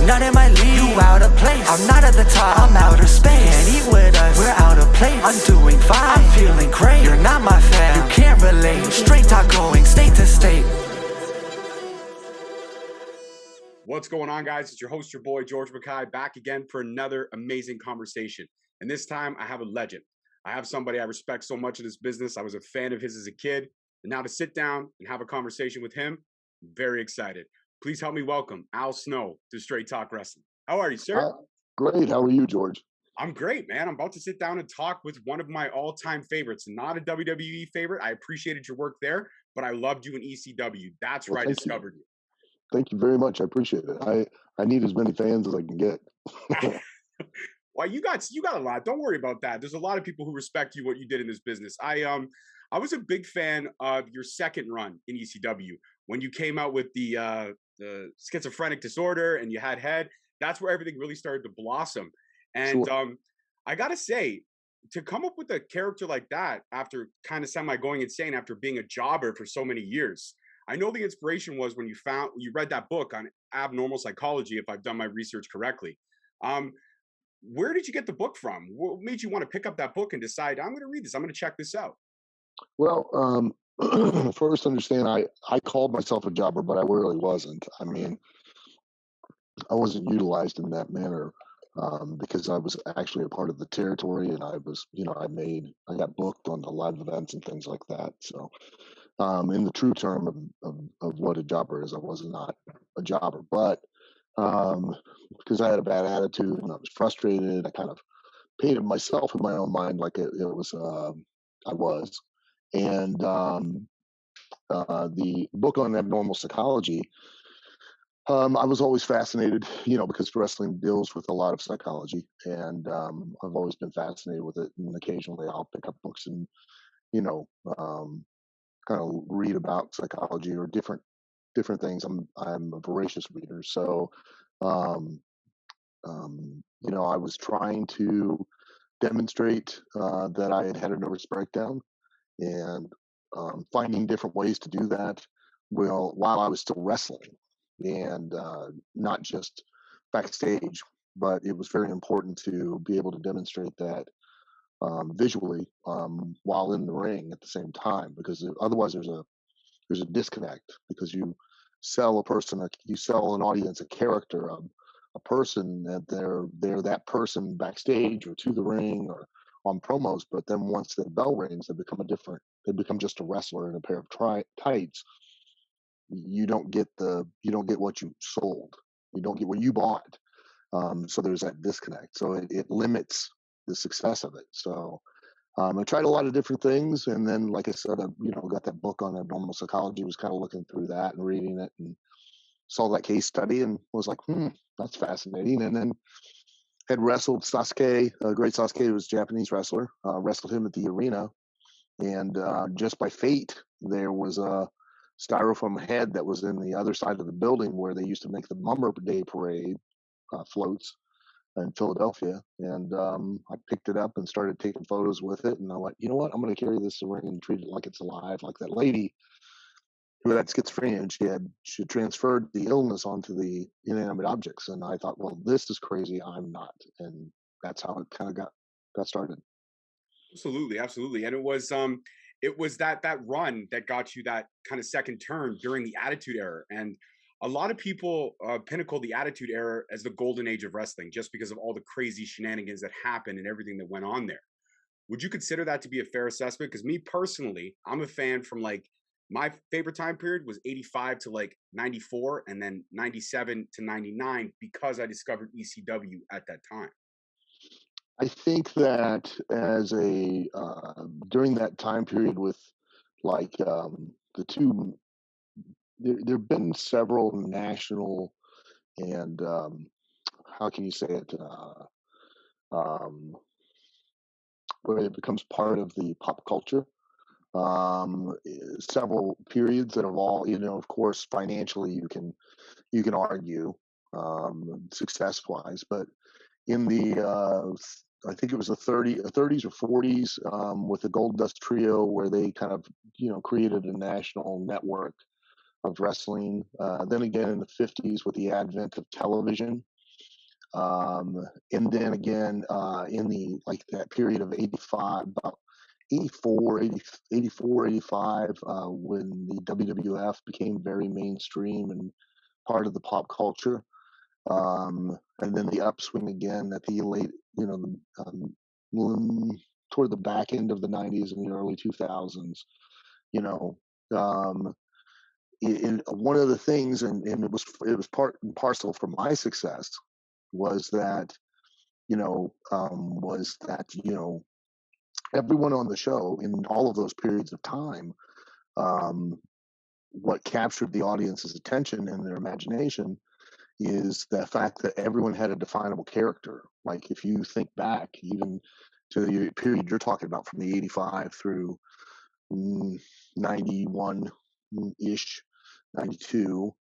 nothing might leave you out of place. I'm not at the top, I'm outer space. Can't eat with us, we're out of place. I'm doing fine, I'm feeling great. You're not my fan, you can't relate. Straight talk going state to state. What's going on, guys? It's your host, your boy, George Mackay, back again for another amazing conversation. And this time, I have a legend. I have somebody I respect so much in this business. I was a fan of his as a kid. And now to sit down and have a conversation with him, I'm very excited. Please help me welcome Al Snow to Straight Talk Wrestling. How are you, sir? Great. How are you, George? I'm great, man. I'm about to sit down and talk with one of my all-time favorites. Not a WWE favorite. I appreciated your work there, but I loved you in ECW. That's where I discovered you. Thank you very much. I appreciate it. I need as many fans as I can get. Well, you got a lot. Don't worry about that. There's a lot of people who respect you, what you did in this business. I was a big fan of your second run in ECW when you came out with the schizophrenic disorder and you had Head. That's where everything really started to blossom. And sure. I gotta say, to come up with a character like that after kind of semi going insane after being a jobber for so many years. I know the inspiration was when you read that book on abnormal psychology, if I've done my research correctly. Where did you get the book from? What made you want to pick up that book and decide, I'm going to read this, I'm going to check this out? Well, first understand, I called myself a jobber, but I really wasn't. I mean, I wasn't utilized in that manner because I was actually a part of the territory, and I was, I got booked on the live events and things like that. So, in the true term of what a jobber is, I was not a jobber, but because I had a bad attitude and I was frustrated, I kind of painted myself in my own mind like it was I was. And the book on abnormal psychology, I was always fascinated, because wrestling deals with a lot of psychology, and I've always been fascinated with it. And occasionally I'll pick up books and kind of read about psychology or different things. I'm a voracious reader, so I was trying to demonstrate that I had had a nervous breakdown, and finding different ways to do that while I was still wrestling, and not just backstage. But it was very important to be able to demonstrate that visually while in the ring at the same time, because otherwise there's a disconnect, because you sell you sell an audience a character, a person, that they're that person backstage or to the ring or on promos, but then once the bell rings, they become just a wrestler in a pair of tights. You don't get what you sold. You don't get what you bought. So there's that disconnect. So it limits the success of it. So I tried a lot of different things, and then, like I said, I got that book on abnormal psychology. Was kind of looking through that and reading it, and saw that case study, and was like, that's fascinating. And then had wrestled Sasuke, great Sasuke was a Japanese wrestler. Wrestled him at the arena, and just by fate, there was a styrofoam head that was in the other side of the building where they used to make the Mummer Day Parade floats in Philadelphia, and I picked it up and started taking photos with it. And I went, you know what, I'm going to carry this around and treat it like it's alive, like that lady who had schizophrenia, and she transferred the illness onto the inanimate objects. And I thought, well, this is crazy. I'm not, and that's how it kind of got started. Absolutely, and it was that run that got you that kind of second turn during the Attitude Era. And a lot of people pinnacle the Attitude Era as the golden age of wrestling, just because of all the crazy shenanigans that happened and everything that went on there. Would you consider that to be a fair assessment? Because me personally, I'm a fan from my favorite time period was 85 to 94, and then 97 to 99, because I discovered ECW at that time. I think that during that time period with the two, there have been several national and how can you say it, where it becomes part of the pop culture. Several periods that have all, of course, financially you can argue success wise, but in the I think it was the 30s or 40s with the Gold Dust Trio, where they kind of created a national network of wrestling. Then again in the 50s with the advent of television, And then again, in the like that period of 85, about 84, 80, 84, 85, when the WWF became very mainstream and part of the pop culture. And then the upswing again at the late, toward the back end of the 90s and the early 2000s, you know, um, one of the things, and it was part and parcel for my success, was that everyone on the show in all of those periods of time, um, what captured the audience's attention and their imagination is the fact that everyone had a definable character. Like if you think back even to the period you're talking about, from the 85 through 91 ish, 92,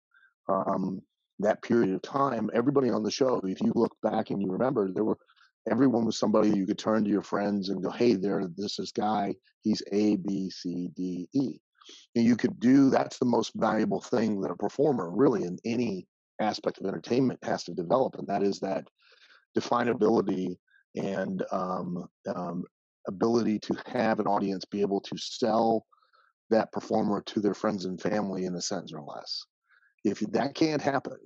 um, that period of time, everybody on the show, if you look back and you remember, everyone was somebody you could turn to your friends and go, hey, this is guy, he's A, B, C, D, E. And you could do, that's the most valuable thing that a performer really in any aspect of entertainment has to develop. And that is that definability and ability to have an audience be able to sell that performer to their friends and family in a sentence or less. If that can't happen,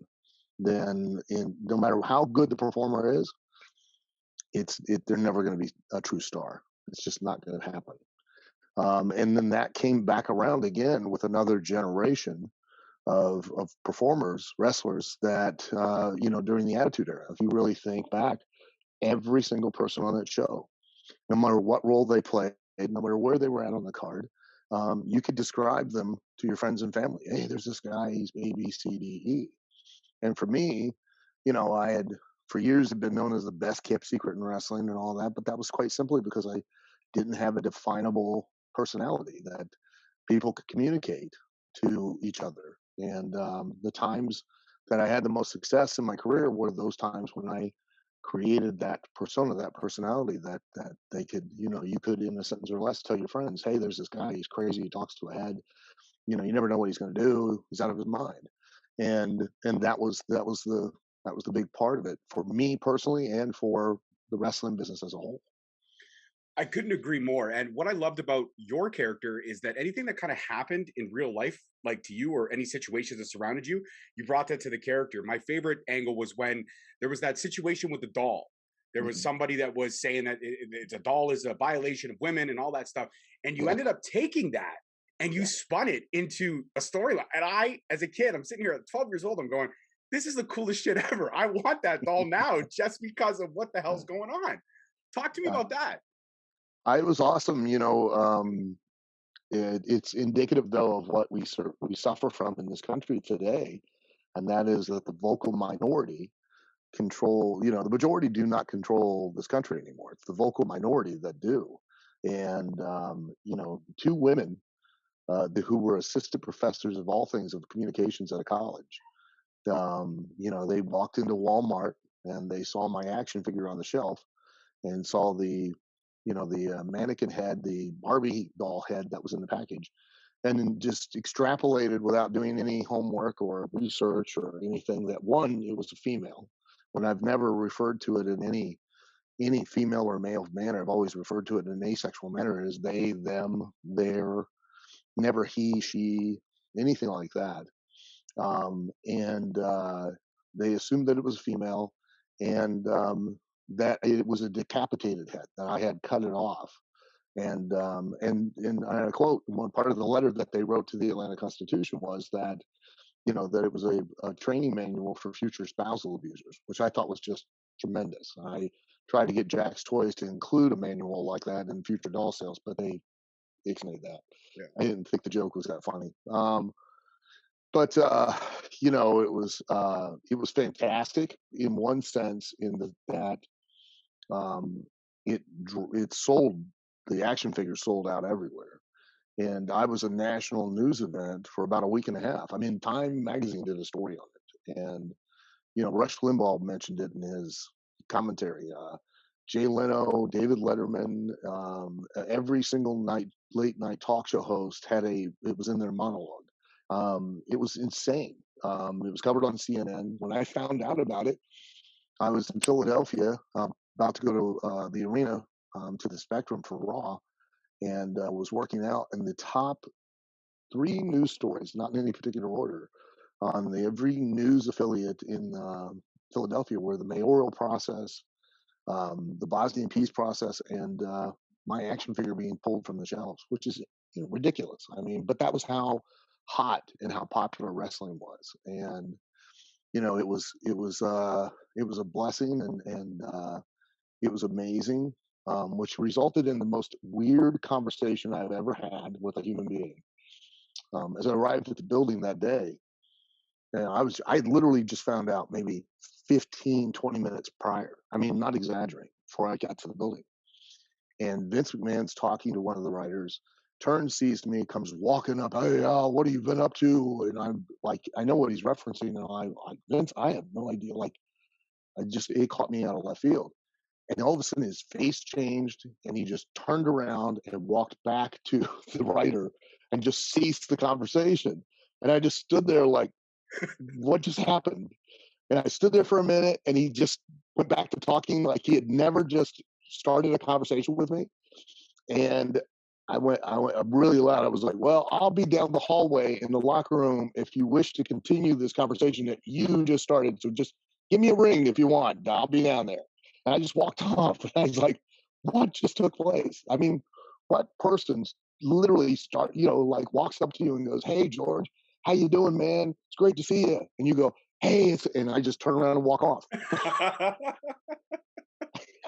then no matter how good the performer is, they're never going to be a true star. It's just not going to happen. And then that came back around again with another generation of performers, wrestlers that during the Attitude Era. If you really think back, every single person on that show, no matter what role they played, no matter where they were at on the card, you could describe them to your friends and family. Hey, there's this guy, he's A, B, C, D, E. And for me, I had for years had been known as the best kept secret in wrestling and all that, but that was quite simply because I didn't have a definable personality that people could communicate to each other. And the times that I had the most success in my career were those times when I created that persona, that personality that they could, you could in a sentence or less tell your friends, hey, there's this guy, he's crazy, he talks to a head, you never know what he's going to do, he's out of his mind. And that was the big part of it for me personally and for the wrestling business as a whole. I couldn't agree more. And what I loved about your character is that anything that kind of happened in real life, like to you, or any situations that surrounded you, you brought that to the character. My favorite angle was when there was that situation with the doll. There was Mhm. somebody that was saying that it's a doll is a violation of women and all that stuff. And you Yeah, ended up taking that and you yeah. spun it into a storyline. And I, as a kid, I'm sitting here at 12 years old, I'm going, this is the coolest shit ever. I want that doll now just because of what the hell's going on. Talk to me Yeah. about that. It was awesome. It's indicative though of what we suffer from in this country today, and that is that the vocal minority control. The majority do not control this country anymore. It's the vocal minority that do. And two women who were assistant professors of all things of communications at a college. They walked into Walmart and they saw my action figure on the shelf and saw the mannequin head, the Barbie doll head that was in the package, and then just extrapolated without doing any homework or research or anything that one, it was a female. When I've never referred to it in any female or male manner, I've always referred to it in an asexual manner as they, them, their, never he, she, anything like that. And they assumed that it was a female, and that it was a decapitated head that I had cut it off. And I quote, one part of the letter that they wrote to the Atlanta Constitution was that that it was a training manual for future spousal abusers, which I thought was just tremendous. I tried to get Jack's Toys to include a manual like that in future doll sales, but they ixnayed that. Yeah. I didn't think the joke was that funny. But it was fantastic in one sense, in that um, it sold, the action figures sold out everywhere, and I was a national news event for about a week and a half. I mean, Time magazine did a story on it, and Rush Limbaugh mentioned it in his commentary. Jay Leno, David Letterman, every single late night talk show host it was in their monologue. It was insane. It was covered on CNN. When I found out about it, I was in Philadelphia, about to go to the arena, to the Spectrum for Raw, and was working out. And the top three news stories, not in any particular order, on every news affiliate in Philadelphia were the mayoral process, the Bosnian peace process, and my action figure being pulled from the shelves, which is ridiculous. I mean, but that was how hot and how popular wrestling was, and it was a blessing, and it was amazing, which resulted in the most weird conversation I've ever had with a human being. As I arrived at the building that day, and I literally just found out maybe 15, 20 minutes prior. I mean, I'm not exaggerating, before I got to the building. And Vince McMahon's talking to one of the writers, turns, sees me, comes walking up. Hey, Al, what have you been up to? And I'm like, I know what he's referencing. And I'm like, Vince, I have no idea. Like, it caught me out of left field. And all of a sudden his face changed and he just turned around and walked back to the writer and just ceased the conversation. And I just stood there like, what just happened? And I stood there for a minute and he just went back to talking like he had never just started a conversation with me. And I went really loud. I was like, well, I'll be down the hallway in the locker room if you wish to continue this conversation that you just started. So just give me a ring if you want. I'll be down there. And I just walked off. And I was like, what just took place? I mean, what person literally walks up to you and goes, hey, George, how you doing, man? It's great to see you. And you go, hey, and I just turn around and walk off.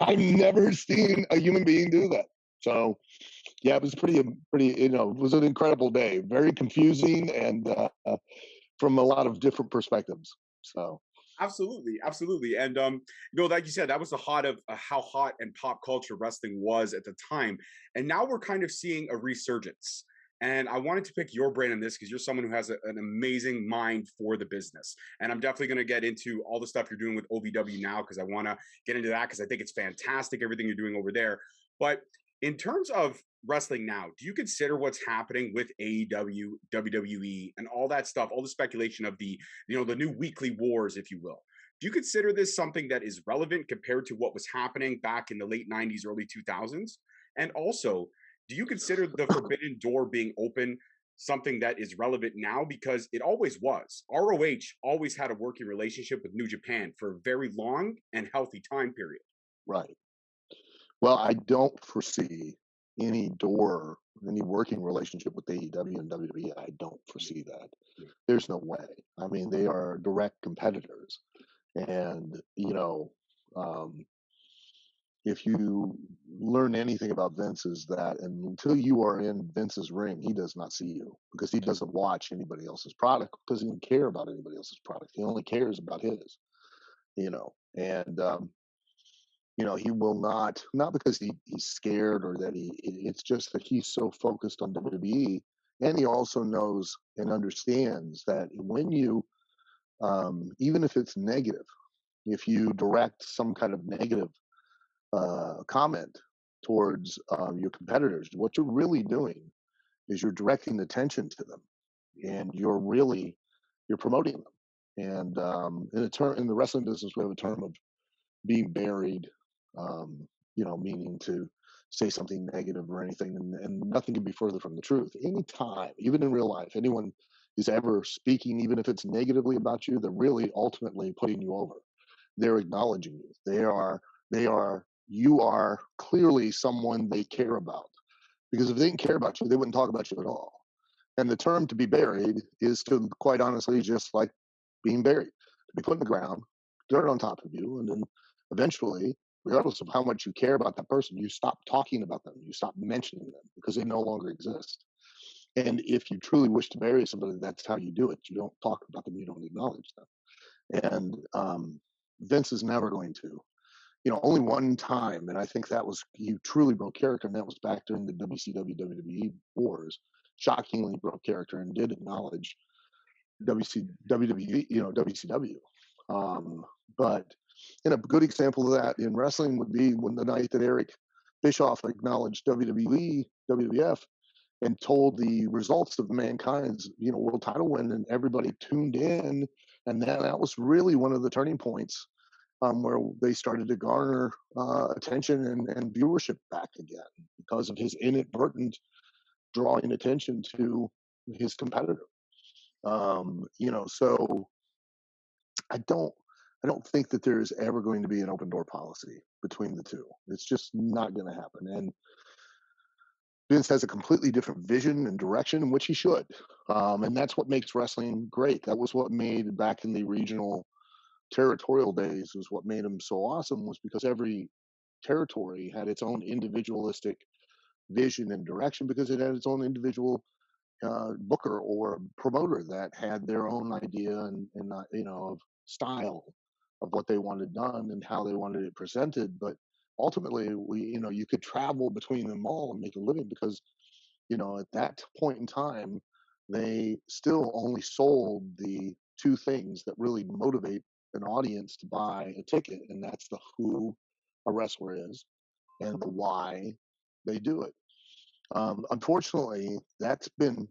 I've never seen a human being do that. So, yeah, it was pretty, it was an incredible day. Very confusing and from a lot of different perspectives. So. Absolutely. And like you said, that was the hot of how hot and pop culture wrestling was at the time. And now we're kind of seeing a resurgence. And I wanted to pick your brain on this because you're someone who has an amazing mind for the business. And I'm definitely going to get into all the stuff you're doing with OVW now because I want to get into that because I think it's fantastic, everything you're doing over there. But in terms of wrestling now, do you consider what's happening with AEW, WWE, and all that stuff, all the speculation of the new weekly wars, if you will? Do you consider this something that is relevant compared to what was happening back in the late 90s, early 2000s? And also, do you consider the forbidden door being open something that is relevant now? Because it always was. ROH always had a working relationship with New Japan for a very long and healthy time period. Right. Well, I don't foresee any working relationship with AEW and WWE. I don't foresee that. There's no way. I mean, they are direct competitors. And, if you learn anything about Vince is that until you are in Vince's ring, he does not see you because he doesn't watch anybody else's product because he doesn't care about anybody else's product. He only cares about his, and, he will not because he's scared or that it's just that he's so focused on WWE. And he also knows and understands that when you, even if it's negative, if you direct some kind of negative comment towards your competitors, what you're really doing is you're directing attention to them, and you're promoting them. And in the wrestling business, we have a term of being buried, meaning to say something negative or anything, and nothing can be further from the truth. Anytime, even in real life, anyone is ever speaking, even if it's negatively about you, they're really ultimately putting you over. They're acknowledging you. You are clearly someone they care about, because if they didn't care about you, they wouldn't talk about you at all. And the term to be buried is to, quite honestly, just like being buried, to be put in the ground, dirt on top of you, and then eventually, regardless of how much you care about that person, you stop talking about them, you stop mentioning them because they no longer exist. And if you truly wish to bury somebody, that's how you do it. You don't talk about them, you don't acknowledge them. And Vince is never going to. Only one time, and I think that was, he truly broke character, and that was back during the WCW WWE wars. Shockingly broke character and did acknowledge WWE, WCW. But a good example of that in wrestling would be when the night that Eric Bischoff acknowledged WWE, WWF, and told the results of Mankind's, world title win, and everybody tuned in, and that was really one of the turning points where they started to garner attention and viewership back again because of his inadvertent drawing attention to his competitor. So I don't I don't think that there's ever going to be an open door policy between the two. It's just not going to happen. And Vince has a completely different vision and direction, in which he should. And that's what makes wrestling great. That was what made, back in the regional territorial days, was what made him so awesome, was because every territory had its own individualistic vision and direction, because it had its own individual booker or promoter that had their own idea and of style of what they wanted done and how they wanted it presented. But ultimately, you could travel between them all and make a living, because at that point in time, they still only sold the two things that really motivate an audience to buy a ticket, and that's the who a wrestler is and the why they do it. Unfortunately, that's been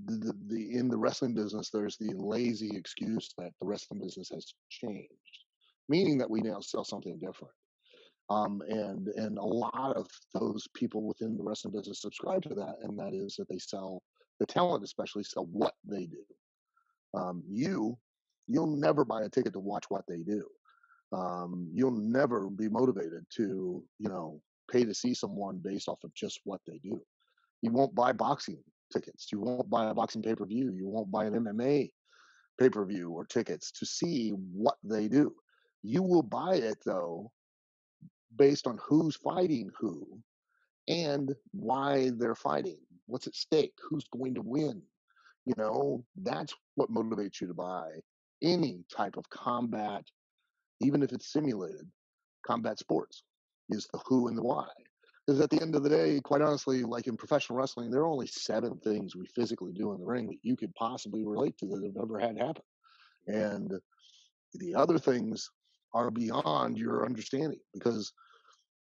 in the wrestling business. There's the lazy excuse that the wrestling business has changed, meaning that we now sell something different. And a lot of those people within the wrestling business subscribe to that, and that is that they sell the talent, especially sell what they do. You'll never buy a ticket to watch what they do. You'll never be motivated to pay to see someone based off of just what they do. You won't buy boxing tickets. You won't buy a boxing pay-per-view. You won't buy an MMA pay-per-view or tickets to see what they do. You will buy it, though, based on who's fighting who and why they're fighting. What's at stake? Who's going to win? That's what motivates you to buy any type of combat, even if it's simulated combat sports, is the who and the why. Because at the end of the day, quite honestly, like in professional wrestling, there are only 7 things we physically do in the ring that you could possibly relate to that have ever had happen. And the other things are beyond your understanding, because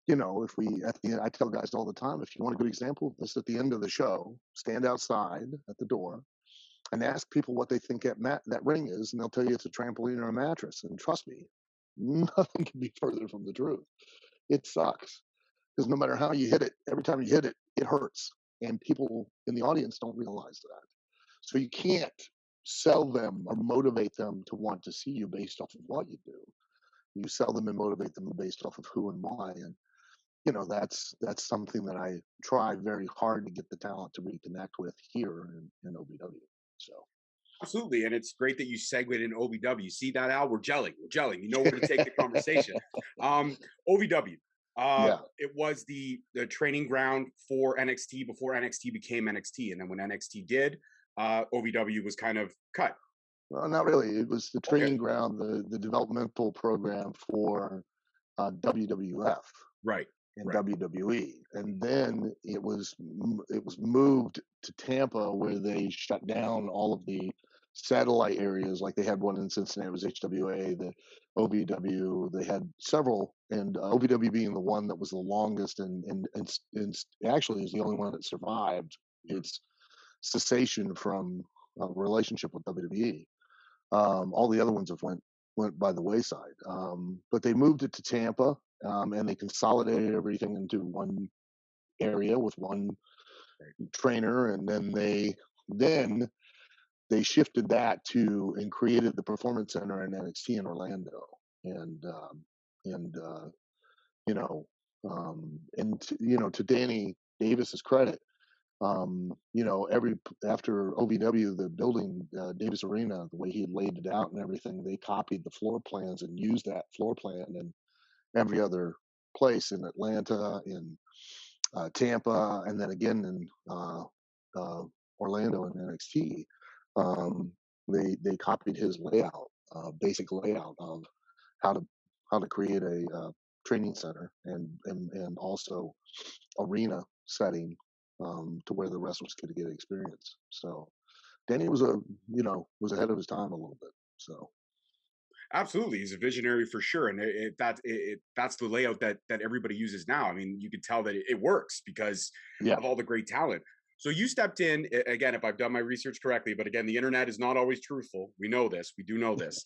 if we at the end, I tell guys all the time, if you want a good example of this, at the end of the show, stand outside at the door and ask people what they think that ring is, and they'll tell you it's a trampoline or a mattress. And trust me, nothing can be further from the truth. It sucks, because no matter how you hit it, every time you hit it, it hurts. And people in the audience don't realize that. So you can't sell them or motivate them to want to see you based off of what you do. You sell them and motivate them based off of who and why. And that's something that I try very hard to get the talent to reconnect with here in OVW. So Absolutely, and it's great that you segued in OVW. See that, Al? We're gelling. We're gelling. You know where to take the conversation. OVW. yeah, It was the training ground for NXT before NXT became NXT, and then when NXT did, OVW was kind of cut. well, not really. It was the Okay. training ground, the developmental program for WWF Right. and Right. WWE, and then it was moved to Tampa, where they shut down all of the satellite areas. Like they had one in Cincinnati, it was HWA, the OVW. They had several, and OVW being the one that was the longest, and actually is the only one that survived its cessation from relationship with WWE. All the other ones have went by the wayside. But they moved it to Tampa, and they consolidated everything into one area with one trainer, and then they shifted that to and created the Performance Center in NXT in Orlando, and you know, to Danny Davis's credit, every after OVW, the building, Davis Arena, the way he had laid it out and everything, they copied the floor plans and used that floor plan in every other place, in Atlanta, in Tampa, and then again in Orlando in NXT. They copied his layout, basic layout of how to create a training center and also arena setting, to where the wrestlers could get experience. So Danny was ahead of his time a little bit. So Absolutely, he's a visionary for sure, and that's the layout that everybody uses now. I mean, you could tell that it works because yeah, of all the great talent. So you stepped in again, if I've done my research correctly, but again, the internet is not always truthful. We know this. We do know this.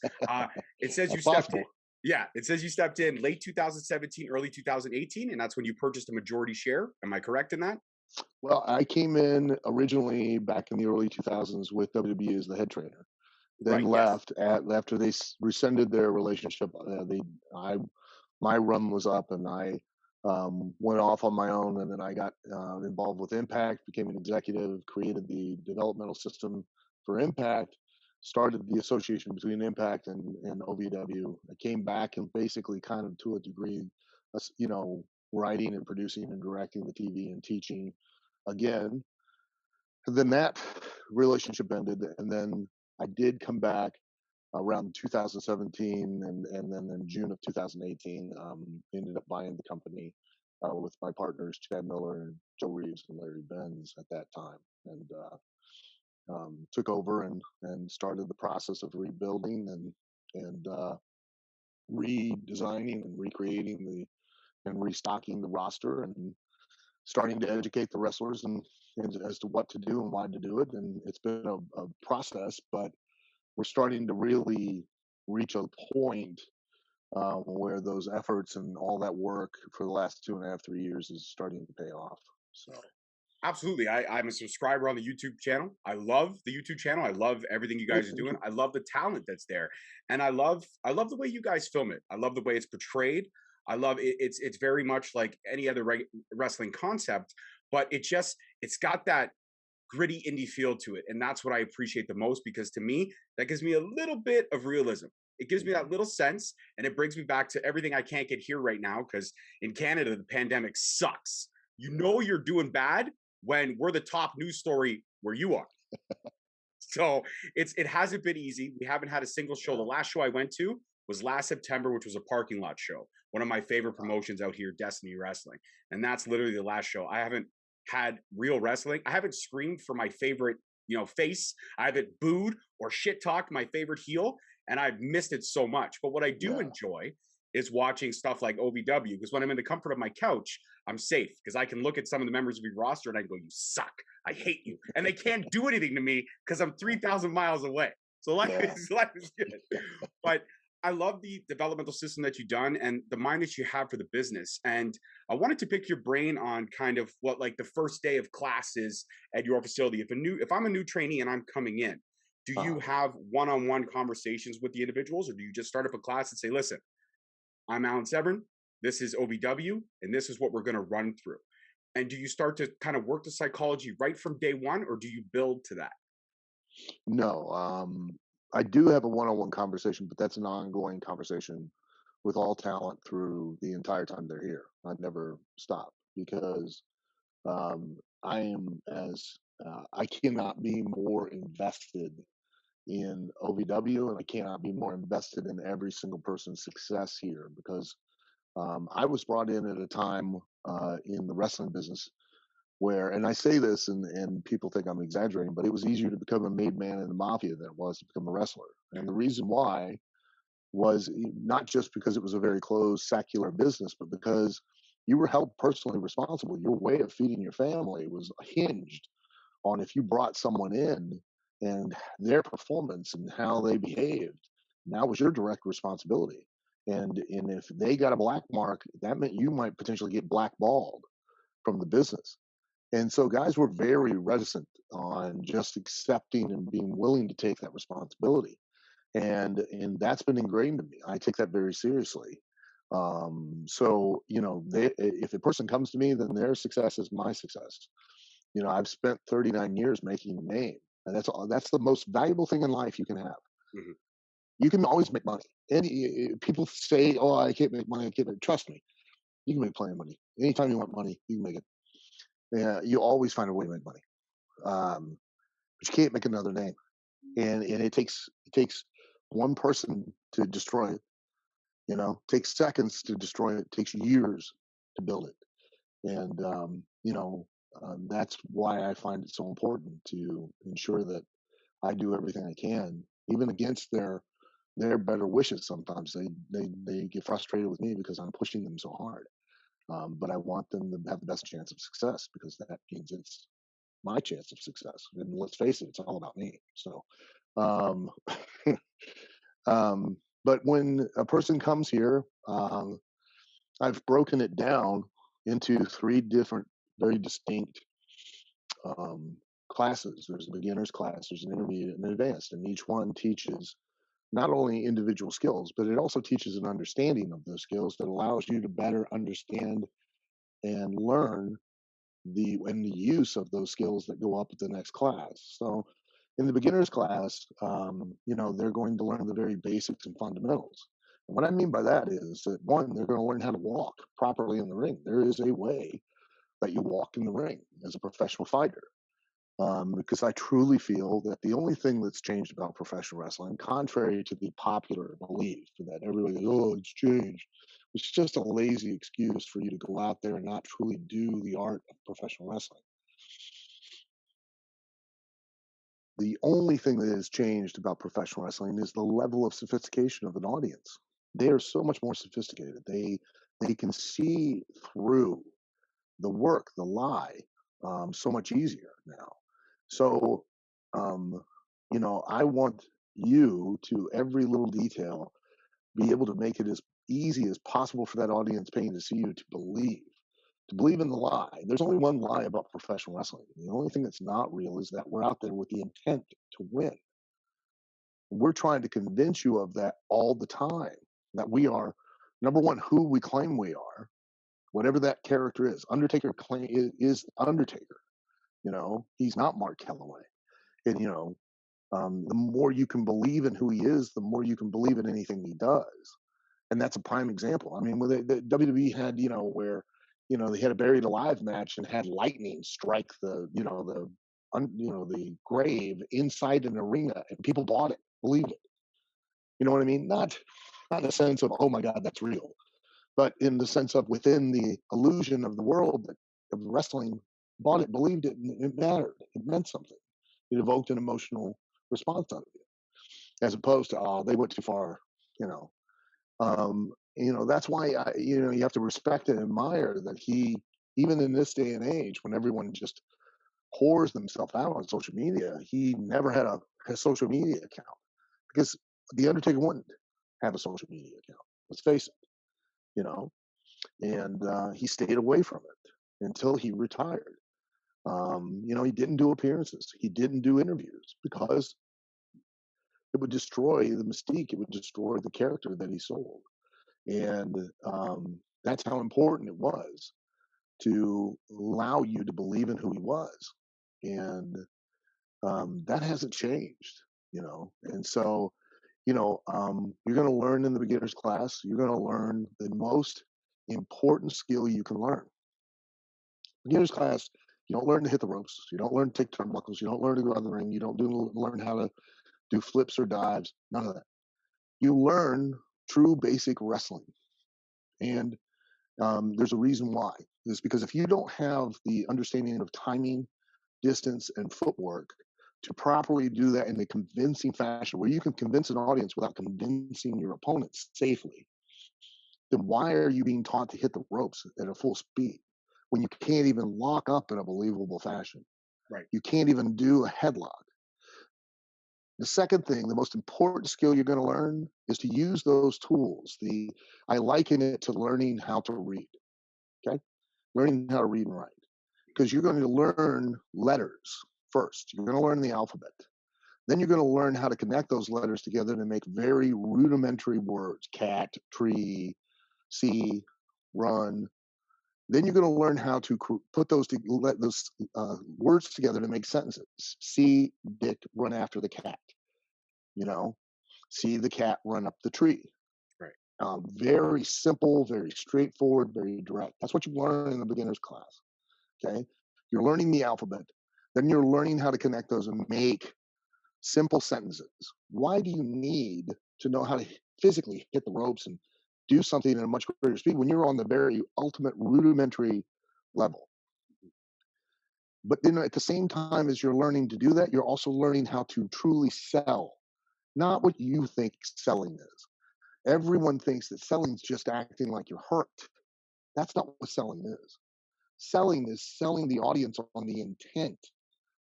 It says you that's stepped in. possible. Yeah, it says you stepped in late 2017, early 2018, and that's when you purchased a majority share. Am I correct in that? Well, I came in originally back in the early 2000s with WWE as the head trainer. Then Right. Yes. left after they rescinded their relationship. I my run was up, and I went off on my own, and then I got involved with Impact, became an executive, created the developmental system for Impact, started the association between Impact and OVW. I came back and basically, kind of to a degree, you know, writing and producing and directing the TV and teaching again. Then that relationship ended, and then I did come back around 2017, and then in June of 2018, ended up buying the company with my partners Chad Miller and Joe Reeves and Larry Benz at that time, and took over and started the process of rebuilding and redesigning and recreating and restocking the roster and starting to educate the wrestlers and as to what to do and why to do it. And it's been a process, but we're starting to really reach a point where those efforts and all that work for the last 2.5, 3 years is starting to pay off. So Absolutely. I'm a subscriber on the YouTube channel. I love the YouTube channel. I love everything you hey, guys are thank doing. you. I love the talent that's there. And I love the way you guys film it. I love the way it's portrayed. I love it. It's very much like any other wrestling concept, but it's got that gritty indie feel to it. And that's what I appreciate the most, because to me, that gives me a little bit of realism. It gives me Mhm. that little sense, and it brings me back to everything I can't get here right now, because in Canada, the pandemic sucks. You Yeah, know you're doing bad when we're the top news story where you are. So it hasn't been easy. We haven't had a single show. The yeah. last show I went to was last September, which was a parking lot show. One of my favorite Wow. promotions out here, Destiny Wrestling. And that's literally the last show. I haven't had real wrestling. I haven't screamed for my favorite, face. I haven't booed or shit talked my favorite heel. And I've missed it so much. But what I do Yeah, enjoy is watching stuff like OVW, because when I'm in the comfort of my couch, I'm safe, because I can look at some of the members of your roster and I go, you suck. I hate you. And they can't do anything to me because I'm 3,000 miles away. So life yeah. is life is good. But I love the developmental system that you've done and the mind that you have for the business. And I wanted to pick your brain on kind of what like the first day of class is at your facility. If I'm a new trainee and I'm coming in, do you Uh, have one-on-one conversations with the individuals, or do you just start up a class and say, listen, I'm Alan Severn, this is OVW, and this is what we're going to run through? And do you start to kind of work the psychology right from day one, or do you build to that? no, I do have a one-on-one conversation, but that's an ongoing conversation with all talent through the entire time they're here. I never stop because I am as I cannot be more invested in OVW, and I cannot be more invested in every single person's success here because I was brought in at a time in the wrestling business where, and I say this, and people think I'm exaggerating, but it was easier to become a made man in the mafia than it was to become a wrestler. And the reason why was not just because it was a very closed secular business, but because you were held personally responsible. Your way of feeding your family was hinged on if you brought someone in and their performance and how they behaved. And that was your direct responsibility. And if they got a black mark, that meant you might potentially get blackballed from the business. And so guys were very reticent on just accepting and being willing to take that responsibility. And that's been ingrained in me. I take that very seriously. So if a person comes to me, then their success is my success. I've spent 39 years making a name, and that's the most valuable thing in life you can have. Mhm. You can always make money. And people say, "Oh, I can't make money. I can't make." Trust me, you can make plenty of money. Anytime you want money, you can make it. Yeah, you always find a way to make money. Um, but you can't make another name, and it takes one person to destroy it. It takes seconds to destroy it. It takes years to build it. And that's why I find it so important to ensure that I do everything I can, even against their better wishes. Sometimes they get frustrated with me because I'm pushing them so hard. But I want them to have the best chance of success because that means it's my chance of success. And let's face it, it's all about me. So, um, But when a person comes here, I've broken it down into three different, very distinct um, classes. There's a beginner's class, there's an intermediate, and an advanced, and each one teaches not only individual skills, but it also teaches an understanding of those skills that allows you to better understand and learn the use of those skills that go up at the next class. So in the beginner's class, they're going to learn the very basics and fundamentals. And what I mean by that is that one, they're going to learn how to walk properly in the ring. There is a way that you walk in the ring as a professional fighter. Because I truly feel that the only thing that's changed about professional wrestling, contrary to the popular belief that everybody goes, oh, it's changed, it's just a lazy excuse for you to go out there and not truly do the art of professional wrestling. The only thing that has changed about professional wrestling is the level of sophistication of an audience. They are so much more sophisticated. They can see through the work, the lie, so much easier now. So, um, I want you to every little detail be able to make it as easy as possible for that audience paying to see you to believe in the lie. There's only one lie about professional wrestling. The only thing that's not real is that we're out there with the intent to win. We're trying to convince you of that all the time, that we are, number one, who we claim we are, whatever that character is. Undertaker is Undertaker. He's not Mark Calloway. And, the more you can believe in who he is, the more you can believe in anything he does. And that's a prime example. I mean, when the WWE had, they had a buried alive match and had lightning strike the grave inside an arena, and people bought it, believed it. You know what I mean? Not in the sense of, oh my God, that's real, but in the sense of within the illusion of the world of wrestling, bought it, believed it, and it mattered. It meant something. It evoked an emotional response out of you, as opposed to, oh, they went too far. You know, that's why you have to respect and admire that he, even in this day and age, when everyone just pours themselves out on social media, he never had a social media account because the Undertaker wouldn't have a social media account. Let's face it, you know, and he stayed away from it until he retired. He didn't do appearances. He didn't do interviews because it would destroy the mystique. It would destroy the character that he sold. And that's how important it was to allow you to believe in who he was. And that hasn't changed. And so, you're going to learn in the beginner's class, you're going to learn the most important skill you can learn. Beginner's class, you don't learn to hit the ropes. You don't learn to take turnbuckles. You don't learn to go out of the ring. You don't learn how to do flips or dives. None of that. You learn true basic wrestling. And there's a reason why. It's because if you don't have the understanding of timing, distance, and footwork to properly do that in a convincing fashion, where you can convince an audience without convincing your opponents safely, then why are you being taught to hit the ropes at a full speed when you can't even lock up in a believable fashion? Right. You can't even do a headlock. The second thing, the most important skill you're going to learn is to use those tools. I liken it to learning how to read. Okay? Learning how to read and write. Because you're going to learn letters first. You're going to learn the alphabet. Then you're going to learn how to connect those letters together to make very rudimentary words: cat, tree, see, run. Then you're going to learn how to put those words together to make sentences. See Dick run after the cat. See the cat run up the tree. Right. Very simple, very straightforward, very direct. That's what you learn in the beginner's class. Okay, you're learning the alphabet. Then you're learning how to connect those and make simple sentences. Why do you need to know how to physically hit the ropes and do something at a much greater speed when you're on the very ultimate rudimentary level? But then at the same time as you're learning to do that, you're also learning how to truly sell, not what you think selling is. Everyone thinks that selling is just acting like you're hurt. That's not what selling is. Selling is selling the audience on the intent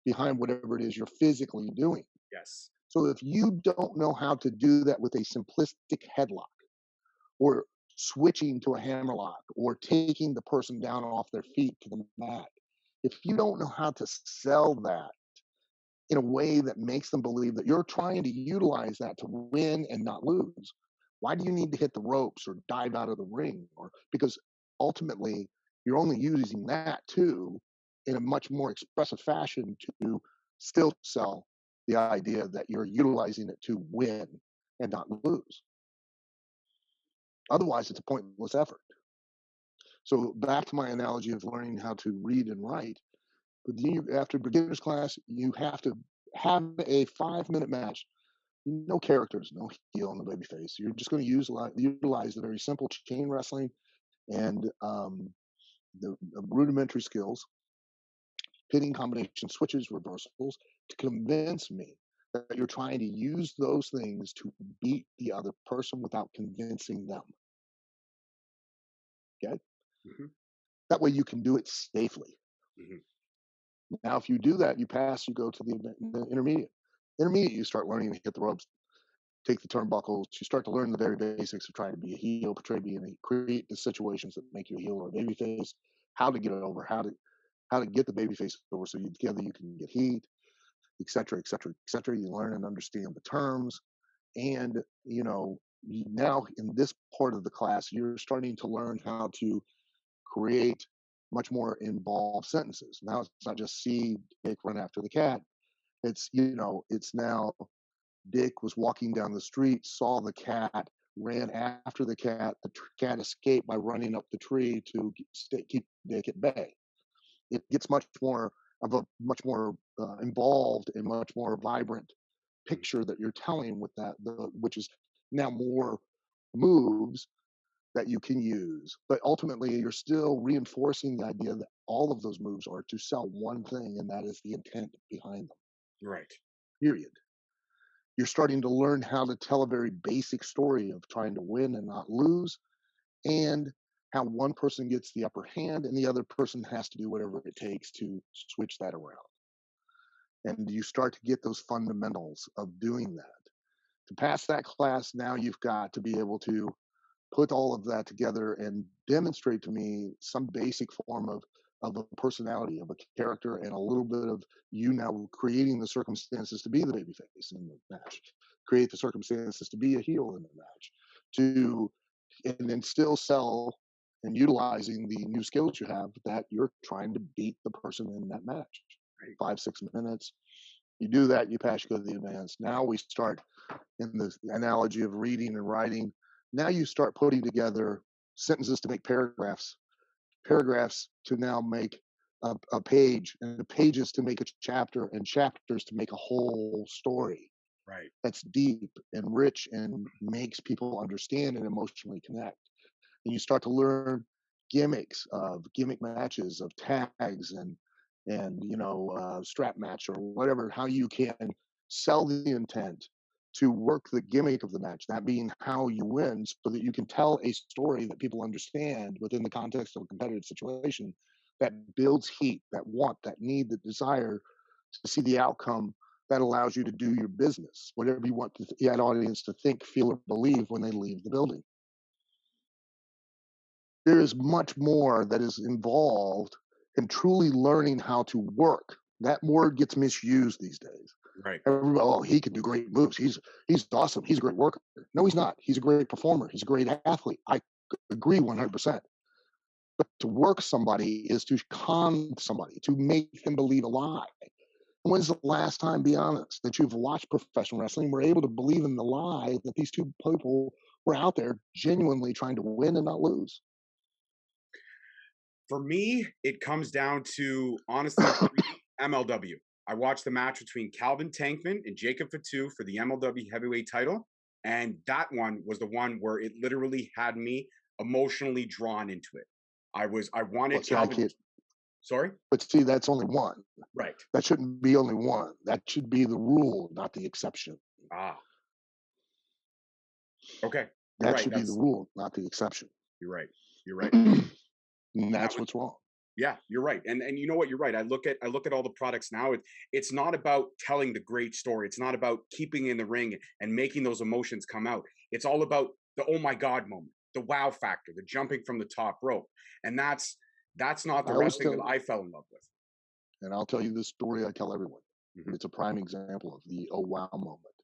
behind whatever it is you're physically doing. Yes. So if you don't know how to do that with a simplistic headlock, or switching to a hammerlock, or taking the person down off their feet to the mat, if you don't know how to sell that in a way that makes them believe that you're trying to utilize that to win and not lose, why do you need to hit the ropes or dive out of the ring? Or because ultimately you're only using that too in a much more expressive fashion to still sell the idea that you're utilizing it to win and not lose. Otherwise, it's a pointless effort. So back to my analogy of learning how to read and write. But then after beginner's class, you have to have a 5-minute match. No characters, no heel, no baby face. You're just going to utilize the very simple chain wrestling and the rudimentary skills, hitting combination switches, reversals, to convince me that you're trying to use those things to beat the other person without convincing them. Okay? Mm-hmm. That way you can do it safely. Mm-hmm. Now, if you do that, you pass, you go to the intermediate. Intermediate, you start learning to hit the ropes, take the turnbuckles. You start to learn the very basics of trying to be a heel, portray being a create the situations that make you a heel or a baby face, how to get it over, how to get the baby face over so together you can get heat, et cetera, et cetera, et cetera. You learn and understand the terms. And, now in this part of the class, you're starting to learn how to create much more involved sentences. Now it's not just see Dick run after the cat. It's now Dick was walking down the street, saw the cat, ran after the cat. The cat escaped by running up the tree to keep Dick at bay. It gets much more involved and much more vibrant picture that you're telling with that, which is now more moves that you can use. But ultimately, you're still reinforcing the idea that all of those moves are to sell one thing, and that is the intent behind them. Right. Period. You're starting to learn how to tell a very basic story of trying to win and not lose, and how one person gets the upper hand and the other person has to do whatever it takes to switch that around. And you start to get those fundamentals of doing that. To pass that class, now you've got to be able to put all of that together and demonstrate to me some basic form of a personality, of a character, and a little bit of you now creating the circumstances to be the babyface in the match, create the circumstances to be a heel in the match, and then still sell and utilizing the new skills you have that you're trying to beat the person in that match. Right? 5-6 minutes. You do that, you pass, you go to the advanced. Now we start in the analogy of reading and writing. Now you start putting together sentences to make paragraphs to now make a page, and pages to make a chapter, and chapters to make a whole story. Right. That's deep and rich and makes people understand and emotionally connect. And you start to learn gimmick matches of tags and strap match or whatever, how you can sell the intent to work the gimmick of the match, that being how you win, so that you can tell a story that people understand within the context of a competitive situation that builds heat, that want, that need, that desire to see the outcome that allows you to do your business, whatever you want that audience to think, feel, or believe when they leave the building. There is much more that is involved in truly learning how to work. That word gets misused these days. Right. Everybody, oh, he can do great moves. He's awesome. He's a great worker. No, he's not. He's a great performer. He's a great athlete. I agree 100%. But to work somebody is to con somebody, to make them believe a lie. When's the last time, be honest, that you've watched professional wrestling, were able to believe in the lie that these two people were out there genuinely trying to win and not lose? For me, it comes down to, honestly, MLW. I watched the match between Calvin Tankman and Jacob Fatu for the MLW heavyweight title. And that one was the one where it literally had me emotionally drawn into it. I wanted Calvin. Sorry? But see, that's only one. Right. That shouldn't be only one. That should be the rule, not the exception. Ah. Okay. That should be the rule, not the exception. You're right. You're right. And that's what's wrong. Yeah, you're right. And you know what? You're right. I look at all the products now. It's not about telling the great story. It's not about keeping in the ring and making those emotions come out. It's all about the oh my god moment, the wow factor, the jumping from the top rope. And that's not the I always wrestling tell that I fell in love with. and I'll tell you this story I tell everyone. Mhm. It's a prime example of the oh wow moment.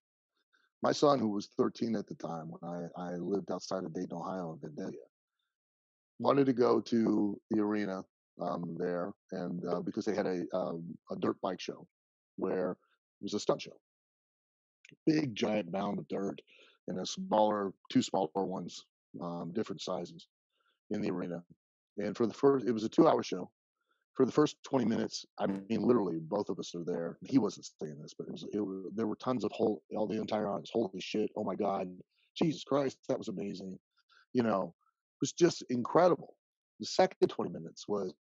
My son, who was 13 at the time when I lived outside of Dayton, Ohio, in Vandalia, wanted to go to the arena there, and because they had a dirt bike show where it was a stunt show, big giant mound of dirt, and two smaller ones, different sizes in the arena. And for the first, it was a 2 hour show. For the first 20 minutes, I mean, literally, both of us are there. He wasn't saying this, but there were tons of all the entire audience. Holy shit! Oh my god! Jesus Christ! That was amazing. It was just incredible. The second 20 minutes was,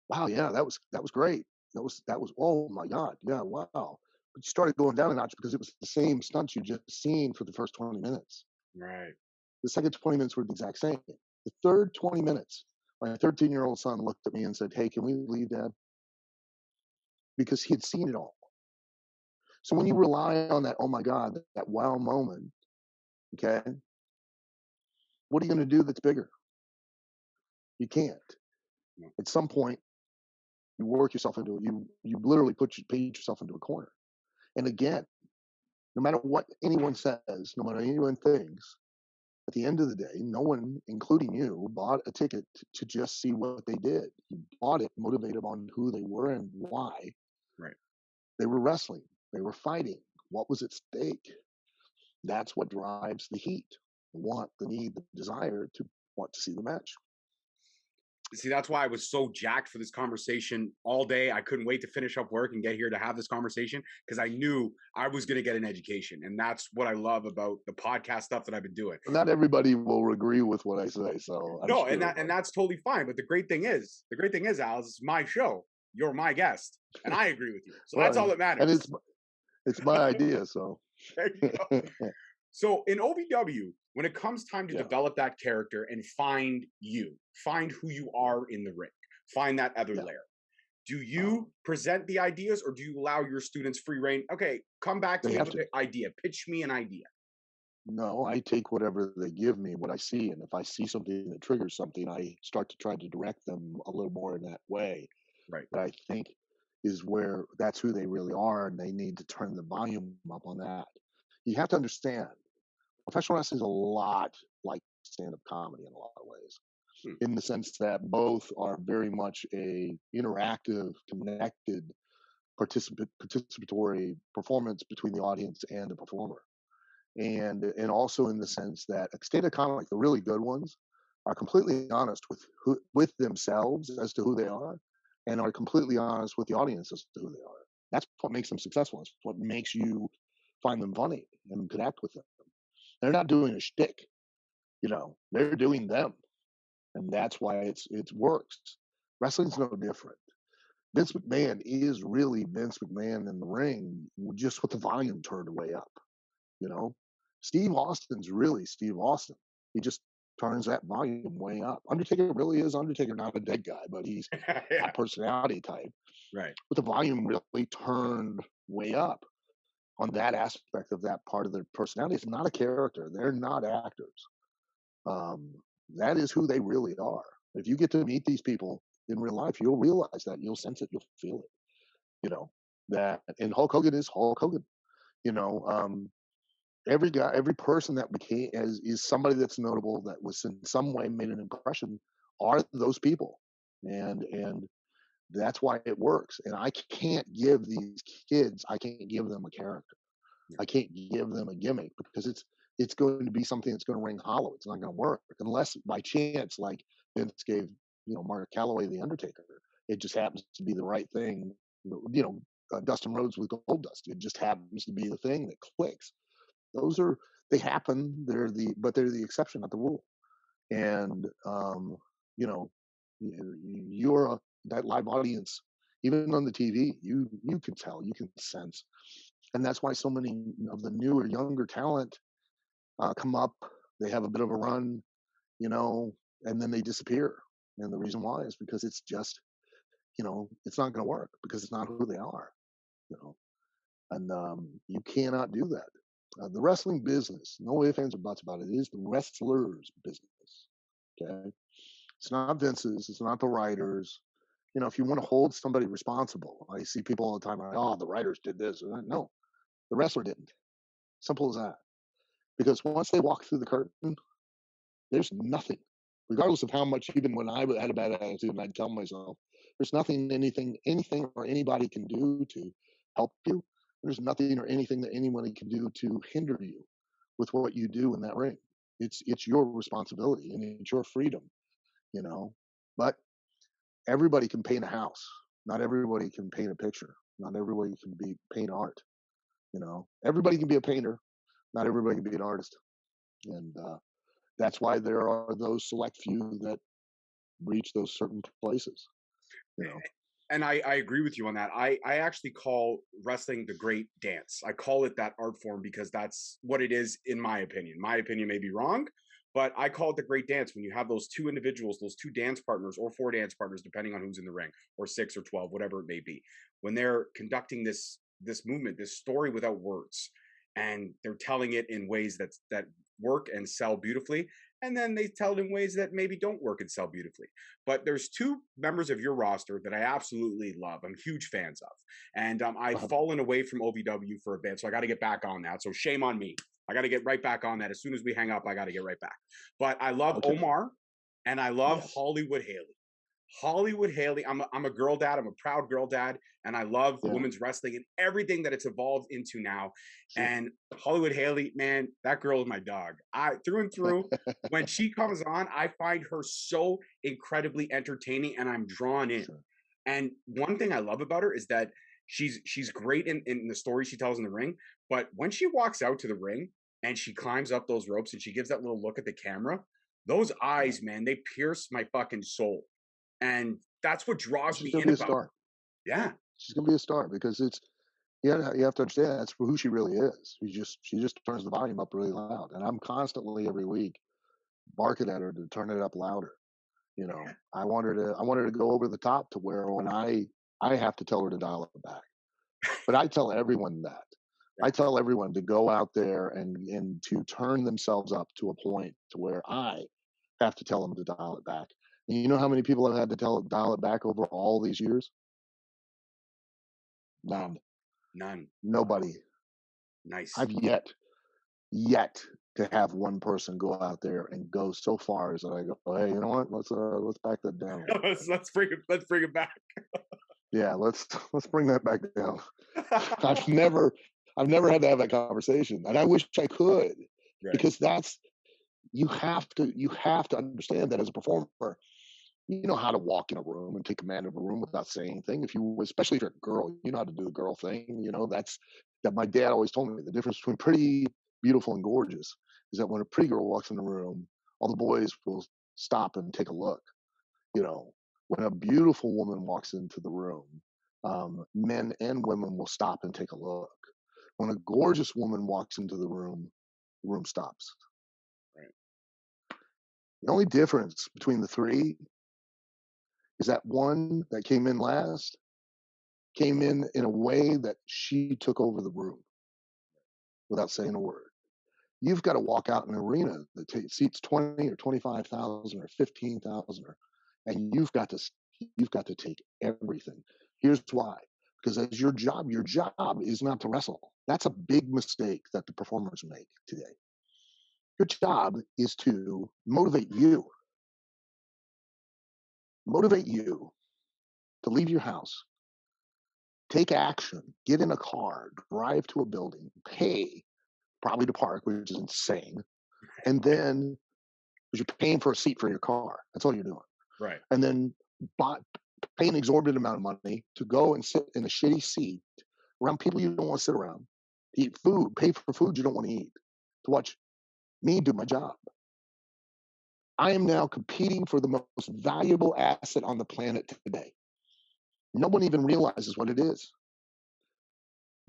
wow, yeah, that was great. That was oh my god, yeah, wow. But you started going down a notch because it was the same stunts you just seen for the first 20 minutes. Right. The second 20 minutes were the exact same. The third 20 minutes, my 13-year-old son looked at me and said, "Hey, can we leave, Dad?" Because he had seen it all. So when you rely on that, oh my God, that wow moment, okay, what are you going to do that's bigger? You can't. No. At some point, you work yourself into it. You literally paint yourself into a corner. And again, no matter what anyone says, no matter what anyone thinks, at the end of the day, no one, including you, bought a ticket to just see what they did. You bought it motivated on who they were and why. Right. They were wrestling. They were fighting. What was at stake? That's what drives the heat, the want, the need, the desire to want to see the match. See, that's why I was so jacked for this conversation all day. I couldn't wait to finish up work and get here to have this conversation because I knew I was going to get an education. And that's what I love about the podcast stuff that I've been doing. Not everybody will agree with what I say, so I'm No, sure, and that's totally fine. But the great thing is, Al, it's my show. You're my guest, and I agree with you. So that's all that and matters. it's my idea, so There you go. So in OVW, when it comes time to Yeah. develop that character and find who you are in the ring, find that other Yeah. layer, do you present the ideas or do you allow your students free reign? Okay, come back to They me have with to. an idea. Pitch me an idea. No, I take whatever they give me, what I see, and if I see something that triggers something, I start to try to direct them a little more in that way. Right. That I think is where that's who they really are, and they need to turn the volume up on that. You have to understand, professional wrestling is a lot like stand-up comedy in a lot of ways, in the sense that both are very much a interactive, connected, participatory performance between the audience and the performer. And also in the sense that stand-up comedy, the really good ones, are completely honest with themselves as to who they are, and are completely honest with the audience as to who they are. That's what makes them successful. It's what makes you find them funny and connect with them. They're not doing a shtick, they're doing them, and that's why it works. Wrestling's no different. Vince McMahon is really Vince McMahon in the ring, just with the volume turned way up. Steve Austin's really Steve Austin. He just turns that volume way up. Undertaker really is Undertaker, not a dead guy, but he's that personality type. Right. But the volume really turned way up on that aspect of that part of their personality. It's not a character. They're not actors. That is who they really are. If you get to meet these people in real life, you'll realize that. You'll sense it. You'll feel it. That, and Hulk Hogan is Hulk Hogan. Every guy, every person that is somebody that's notable, that was in some way made an impression, are those people, and that's why it works. And I can't give these kids, I can't give them a character, I can't give them a gimmick, because it's going to be something that's going to ring hollow. It's not going to work unless by chance, like Vince gave Mark Calloway the Undertaker, it just happens to be the right thing. Dustin Rhodes with Goldust, it just happens to be the thing that clicks. They happen. They're the exception, not the rule. And you're that live audience, even on the TV, you can tell, you can sense, and that's why so many of the newer, younger talent come up. They have a bit of a run, and then they disappear. And the reason why is because it's just it's not going to work because it's not who they are, you know, and you cannot do that. The wrestling business, no ifs, ands, or buts about it, is the wrestler's business. Okay. It's not Vince's, it's not the writers. If you want to hold somebody responsible, I see people all the time like, oh, the writers did this. No, the wrestler didn't. Simple as that. Because once they walk through the curtain, there's nothing, regardless of how much, even when I had a bad attitude and I'd tell myself, there's nothing, anything or anybody can do to help you. There's nothing or anything that anyone can do to hinder you with what you do in that ring. It's your responsibility and it's your freedom, you know. But everybody can paint a house. Not everybody can paint a picture. Not everybody can paint art. Everybody can be a painter. Not everybody can be an artist. And that's why there are those select few that reach those certain places. And I agree with you on that. I actually call wrestling the great dance. I call it that art form because that's what it is, in my opinion. My opinion may be wrong, but I call it the great dance when you have those two individuals, those two dance partners or four dance partners, depending on who's in the ring, or 6 or 12, whatever it may be, when they're conducting this movement, this story without words, and they're telling it in ways that work and sell beautifully, and then they tell it in ways that maybe don't work and sell beautifully. But there's two members of your roster that I absolutely love. I'm huge fans of, and I've fallen away from OVW for a bit, so I got to get back on that. So shame on me. I got to get right back on that. As soon as we hang up, I got to get right back. But I love Omar, and I love Hollywood Haley. Hollywood Haley. I'm a girl dad. I'm a proud girl dad, and I love women's wrestling and everything that it's evolved into now. Sure. And Hollywood Haley, man, that girl is my dog. I through and through. When she comes on, I find her so incredibly entertaining, and I'm drawn in. Sure. And one thing I love about her is that she's great in the story she tells in the ring. But when she walks out to the ring and she climbs up those ropes and she gives that little look at the camera, those eyes, man, they pierce my fucking soul. And that's what draws me in about her. Yeah. She's gonna be a star because you have to understand that's who she really is. She just turns the volume up really loud. And I'm constantly every week barking at her to turn it up louder. I want her to go over the top to where when I have to tell her to dial it back. But I tell everyone that. I tell everyone to go out there and to turn themselves up to a point to where I have to tell them to dial it back. And you know how many people I've had to dial it back over all these years? None. Nobody. Nice. I've yet to have one person go out there and go so far as that I go, hey, you know what? Let's back that down. let's bring it back. Yeah, let's bring that back down. I've never had to have that conversation, and I wish I could, because you have to understand that as a performer, you know how to walk in a room and take command of a room without saying anything. Especially if you're a girl, you know how to do the girl thing. That my dad always told me. The difference between pretty, beautiful, and gorgeous is that when a pretty girl walks in the room, all the boys will stop and take a look. When a beautiful woman walks into the room, men and women will stop and take a look. When a gorgeous woman walks into the room stops. Right. The only difference between the three is that one that came in last came in a way that she took over the room without saying a word. You've got to walk out in an arena that seats 20 or 25,000 or 15,000, and you've got to take everything. Here's why. Because as your job is not to wrestle. That's a big mistake that the performers make today. Your job is to motivate you. Motivate you to leave your house, take action, get in a car, drive to a building, pay, probably to park, which is insane. And then, because you're paying for a seat for your car. That's all you're doing. Right. And then pay an exorbitant amount of money to go and sit in a shitty seat around people you don't want to sit around, to eat food, pay for food you don't want to eat, to watch me do my job. I am now competing for the most valuable asset on the planet today. No one even realizes what it is.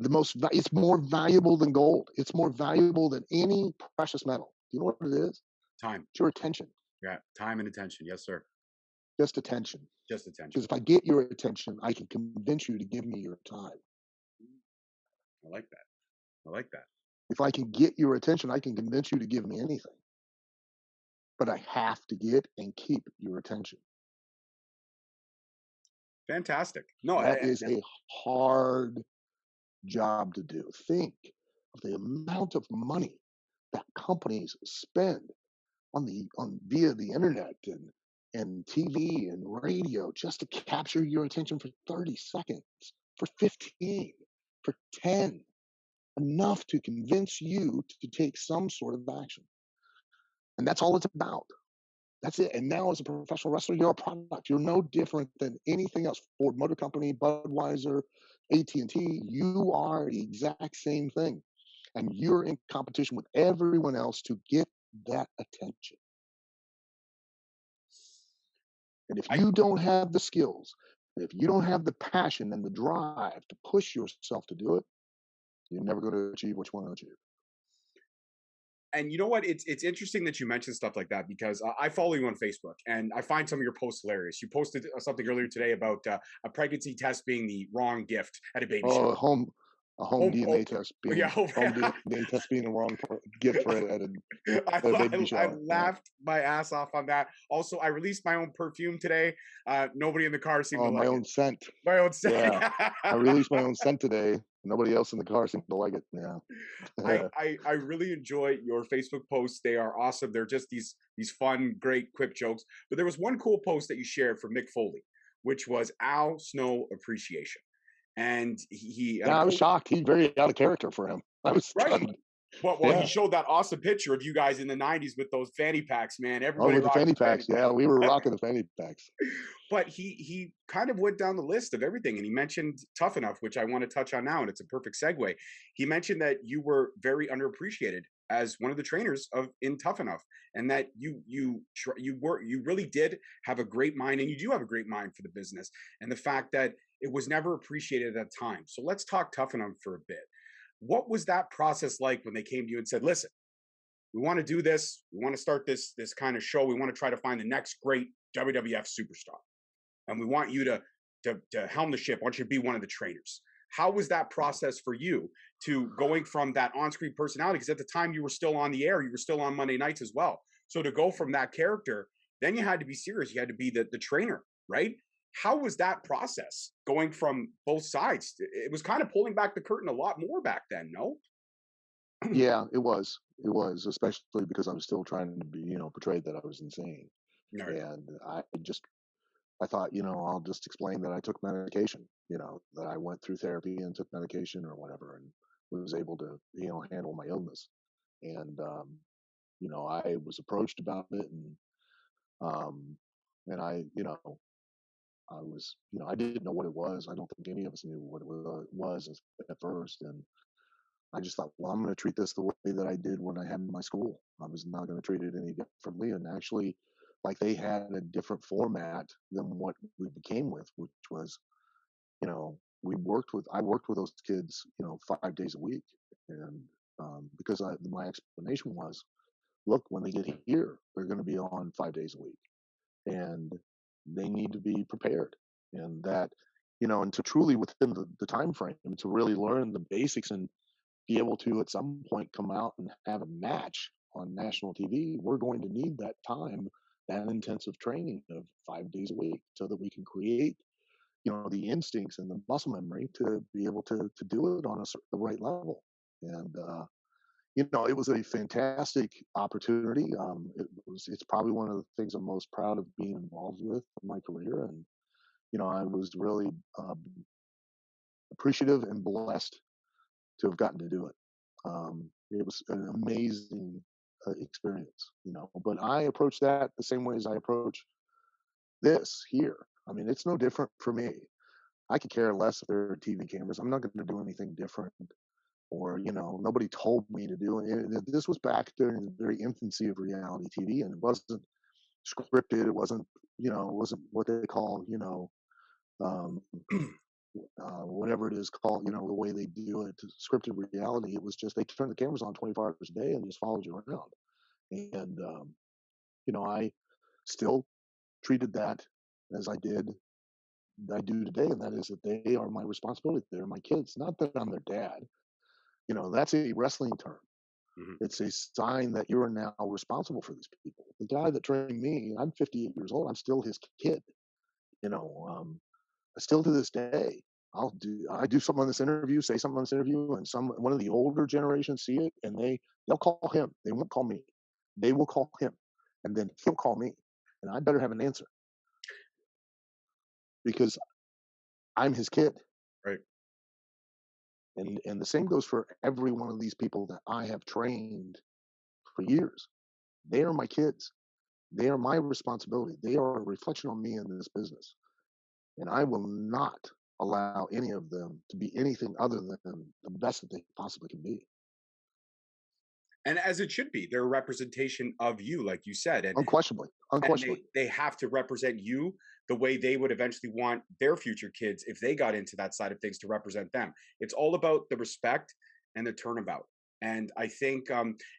It's more valuable than gold. It's more valuable than any precious metal. Do you know what it is? Time. It's your attention. Yeah, time and attention. Yes, sir. Just attention. Just Because attention. if I get your attention, I can convince you to give me your time. I like that. I like that. If I can get your attention, I can convince you to give me anything. But I have to get and keep your attention. Fantastic. No, That is a hard job to do. Think of the amount of money that companies spend on via the internet and TV and radio just to capture your attention for 30 seconds, for 15, for 10, enough to convince you to take some sort of action. And that's all it's about. That's it. And now, as a professional wrestler, you're a product. You're no different than anything else. Ford Motor Company, Budweiser, AT&T. You are the exact same thing, and you're in competition with everyone else to get that attention. And if I you don't have the skills, if you don't have the passion and the drive to push yourself to do it, you're never going to achieve what you want to achieve. and you know what? It's interesting that you mentioned stuff like that because I follow you on Facebook and I find some of your posts hilarious. You posted something earlier today about a pregnancy test being the wrong gift at a baby Oh, shower. a home Home, oh, DNA test yeah, being the wrong gift for at a baby I shower. Yeah. laughed my ass off on that. Also, I released my own perfume today. Nobody in the car seemed to Oh, my like it. own scent. My own scent. Yeah. I released my own scent today. Nobody else in the car seemed to like it. Yeah. I really enjoy your Facebook posts. They are awesome. They're just these fun, great, quick jokes. But there was one cool post that you shared from Mick Foley, which was Al Snow appreciation, and he Yeah, I was shocked. He's very out of character for him. I was right. stunned. Well, he Yeah. showed that awesome picture of you guys in the '90s with those fanny packs, man. Oh, Everybody with the rocked fanny the fanny packs. Yeah, packs. we were rocking the fanny packs. But he kind of went down the list of everything, and he mentioned Tough Enough, which I want to touch on now, and it's a perfect segue. He mentioned that you were very underappreciated as one of the trainers of in Tough Enough, and that you really did have a great mind, and you do have a great mind for the business, and the fact that it was never appreciated at that time. So let's talk Tough Enough for a bit. What was that process like when they came to you and said, "Listen, we want to do this. We want to start this kind of show. We want to try to find the next great WWF superstar, and we want you to helm the ship. I want you to be one of the trainers." How was that process for you to going from that on-screen personality? Because at the time you were still on the air, you were still on Monday nights as well. So to go from that character, then you had to be serious. You had to be the trainer, right? How was that process going from both sides? It was kind of pulling back the curtain a lot more back then, no? Yeah, it was. It was, especially because I was still trying to be, portrayed that I was insane. All right. And I thought, I'll just explain that I took medication, that I went through therapy and took medication or whatever and was able to, handle my illness. And, I was approached about it um, and I didn't know what it was. I don't think any of us knew what it was at first. And I just thought, well, I'm going to treat this the way that I did when I had my school. I was not going to treat it any differently. And actually, like they had a different format than what we became with, which was, I worked with those kids, 5 days a week. And because my explanation was, look, when they get here, they're going to be on 5 days a week and they need to be prepared. And that, and to truly within the time frame to really learn the basics and be able to at some point come out and have a match on national TV, we're going to need that time, that intensive training of 5 days a week so that we can create, the instincts and the muscle memory to be able to do it on the right level. And, it was a fantastic opportunity. It's probably one of the things I'm most proud of being involved with in my career. And, I was really appreciative and blessed to have gotten to do it. It was an amazing experience, But I approach that the same way as I approach this here. I mean, it's no different for me. I could care less if there are TV cameras. I'm not going to do anything different. Or, nobody told me to do it. This was back during the very infancy of reality TV, and it wasn't scripted. It wasn't, it wasn't what they call, um, whatever it is called, the way they do it, scripted reality. It was just they turned the cameras on 24 hours a day and just followed you around. And I still treated that as I do today, and that is that they are my responsibility. They're my kids. Not that I'm their dad. That's a wrestling term. Mhm. It's a sign that you're now responsible for these people. The guy that trained me, I'm 58 years old. I'm still his kid. You know, still to this day, I do something on this interview, say something on this interview, and one of the older generations see it, and they'll call him. They won't call me. They will call him, and then he'll call me, and I better have an answer because I'm his kid. Right. And the same goes for every one of these people that I have trained for years. They are my kids. They are my responsibility. They are a reflection on me in this business. And I will not allow any of them to be anything other than the best that they possibly can be. And as it should be, they're a representation of you, like you said. Unquestionably. And Unquestionably. they have to represent you the way they would eventually want their future kids, if they got into that side of things, to represent them. It's all about the respect and the turnabout. And I think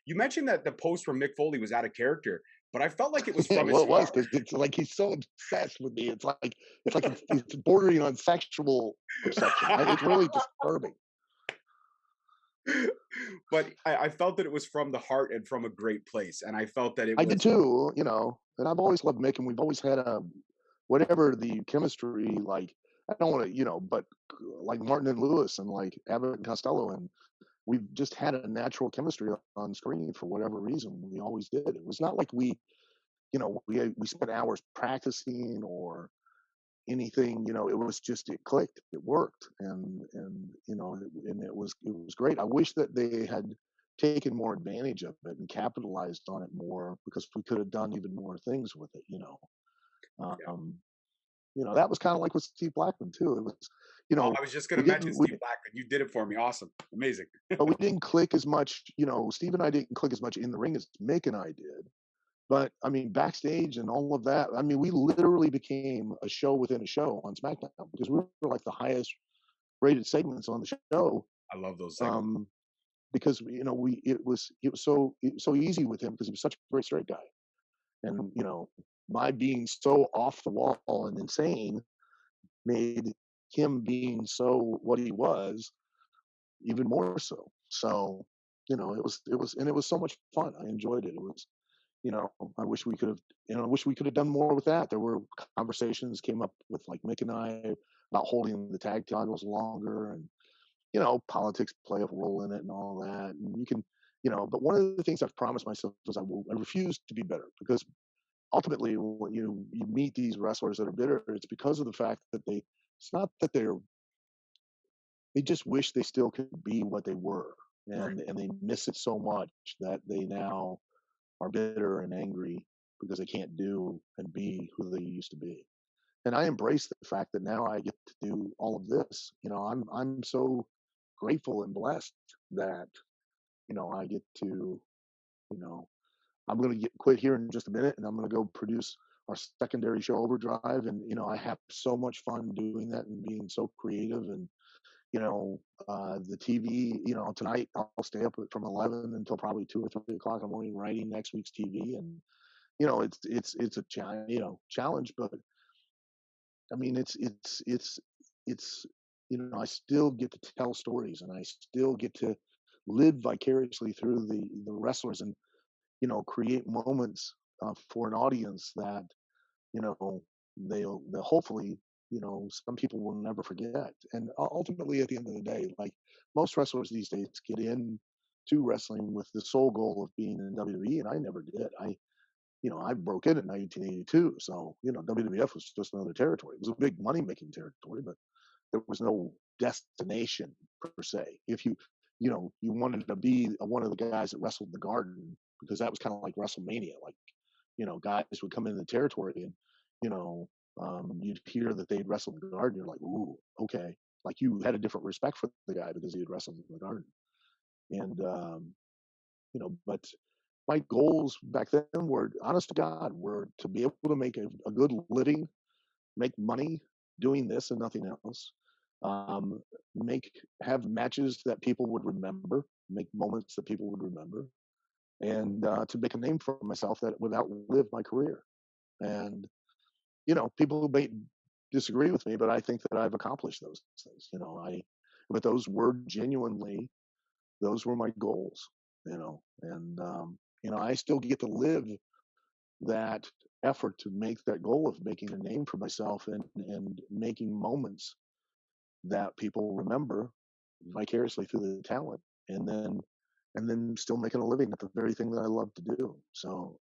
you mentioned that the post from Mick Foley was out of character, but I felt like it was Yeah, from well, his it was heart. because it's like he's so obsessed with me. It's bordering on sexual obsession. It's really disturbing. But I felt that it was from the heart and from a great place. And I felt that it I did was too, and I've always loved Mick, and we've always had a whatever the chemistry, like, I don't want to, but like Martin and Lewis and like Abbott and Costello, and we've just had a natural chemistry on screen for whatever reason. We always did. It was not like we spent hours practicing or anything. It was just it clicked, it worked, and it was great. I wish that they had taken more advantage of it and capitalized on it more, because we could have done even more things with it. yeah. um that was kind of like with Steve Blackman too. It was, Oh, I was just going we to mention didn't we Steve Blackman. You did it for me. Awesome. Amazing. but we didn't click as much. Steve and I didn't click as much in the ring as Mick and I did. But I mean, backstage and all of that, I mean, we literally became a show within a show on SmackDown, because we were like the highest rated segments on the show. I love those segments. Um, because it was so easy with him, because he was such a great straight guy, and my being so off the wall and insane made him being so what he was even more so. So, it was so much fun. I enjoyed it. It was, I wish we could have, I wish we could have done more with that. There were conversations came up with like Mick and I about holding the tag titles longer, and politics play a role in it and all that. And you can, but one of the things I've promised myself is I refuse to be bitter, because ultimately when you meet these wrestlers that are bitter, it's because of the fact that it's not that they just wish they still could be what they were, Right. and they miss it so much that they now are bitter and angry because they can't do and be who they used to be. And I embrace the fact that now I get to do all of this. I'm so grateful and blessed that I get to, you know I'm going to quit here in just a minute, and I'm going to go produce our secondary show Overdrive. And I have so much fun doing that and being so creative. And the TV, tonight I'll stay up from 11 until probably 2 or 3 o'clock in the morning writing next week's TV. And it's a challenge, but I mean, it's I still get to tell stories, and I still get to live vicariously through the wrestlers, and create moments for an audience that you know they'll hopefully, some people will never forget. And ultimately, at the end of the day, like most wrestlers these days get in to wrestling with the sole goal of being in WWE, and I never did. I broke in 1982, so WWF was just another territory. It was a big money making territory, but there was no destination per se. If you wanted to be one of the guys that wrestled in the Garden, because that was kind of like WrestleMania. Like guys would come into the territory, and you know you'd hear that they'd wrestled in the Garden. You're like, ooh, okay. Like you had a different respect for the guy because he had wrestled in the Garden. And but my goals back then were, honest to God, were to be able to make a good living, make money doing this and nothing else. Make have matches that people would remember, make moments that people would remember, and to make a name for myself that would outlive my career. And people may disagree with me, but I think that I've accomplished those things. But those were my goals, and I still get to live that effort to make that goal of making a name for myself and making moments that people remember vicariously through the talent, and then still making a living at the very thing that I love to do. So,